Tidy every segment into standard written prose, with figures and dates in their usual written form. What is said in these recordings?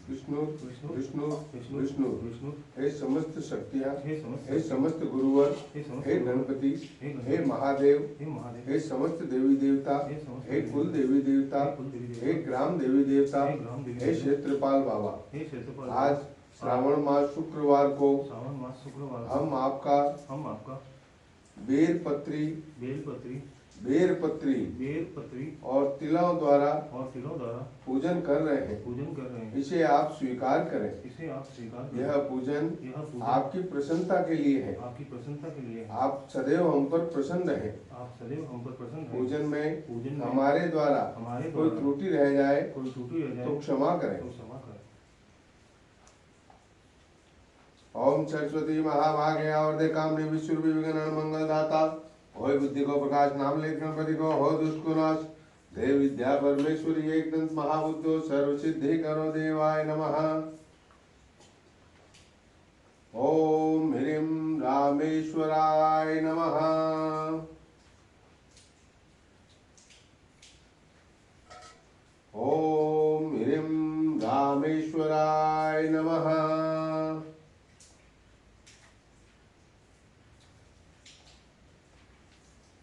विष्णु विष्णु विष्णु विष्णु विष्णु विष्णु हे समस्त शक्तियाँ, हे समस्त गुरुवर, हे गणपति, हे महादेव, हे समस्त देवी देवता, हे कुल देवी देवता, हे ग्राम देवी देवता, हे क्षेत्रपाल बाबा, आज श्रावण मास शुक्रवार को हम आपका बेलपत्री और तिलों द्वारा पूजन कर रहे हैं। इसे आप स्वीकार करें। यह पूजन आपकी प्रसन्नता के लिए है। आप सदैव हम पर प्रसन्न हैं। पूजन में हमारे द्वारा कोई त्रुटि रह जाए तो क्षमा करें। ओम सरस्वती महाभागे और कामने विश्व विघ्न मंगलदाता होय बुद्धि को प्रकाश नाम ले गणपति को हो दुष्ट नाश देव विद्या परमेश्वरी एक दंत महाबुद्धो सर्व सिद्धि करो देवाय नमः। ओम ह्रीं रामेश्वराय नमः। ओम ह्रीं रामेश्वराय नमः।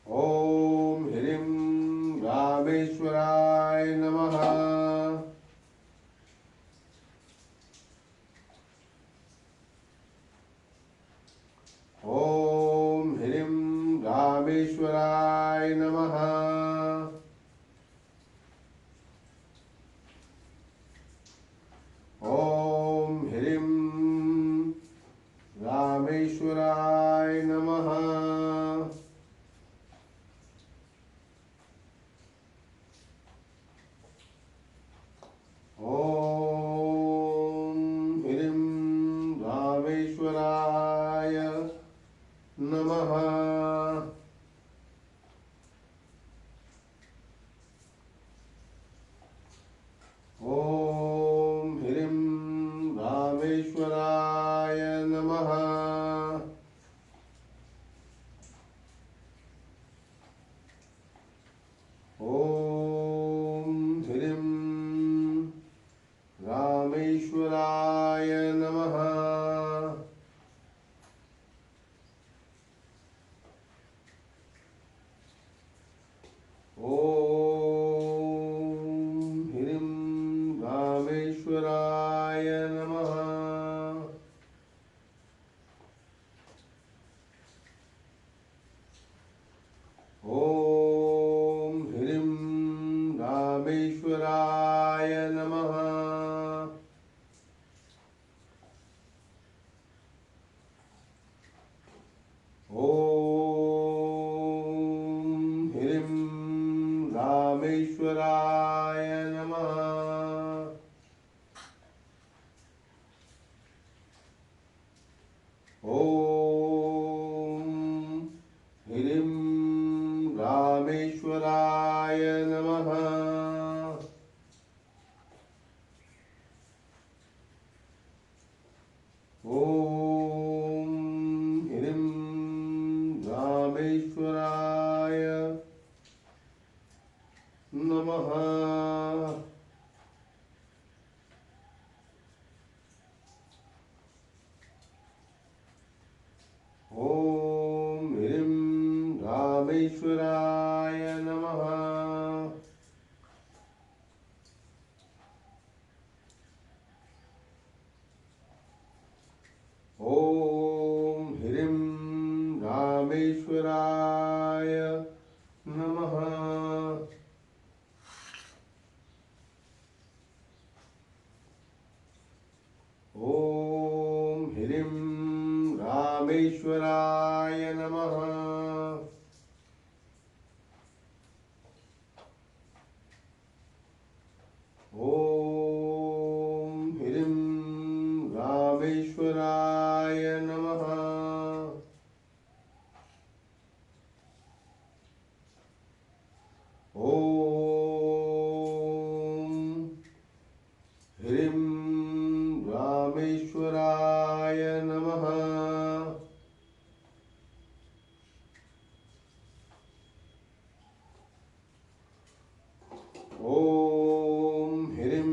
ओम ह्रीं रामेश्वराय नमः। ओम ह्रीं रामेश्वराय नमः। ओम ह्रीं रामेश्वराय नमः। ओम ह्रीं रामेश्वराय नमः। ओम ह्रीं रामेश्वराय नमः। ओम ह्रीं रामेश्वराय नमः। ओम ह्रीं रामेश्वराय नमः। ओम ह्रीं रामेश्वराय नमः। ओम ह्रीं रामेश्वराय नमः। ओम ह्रीं रामेश्वराय नमः। ओम ह्रीं रामेश्वराय नमः। ओम ह्रीं रामेश्वराय नमः। ओम ह्रीं रामेश्वराय नमः। ओम ह्रीं रामेश्वराय नमः। ओम ह्रीं रामेश्वराय नमः। ओम ह्रीं रामेश्वराय नमः। ओम ह्रीं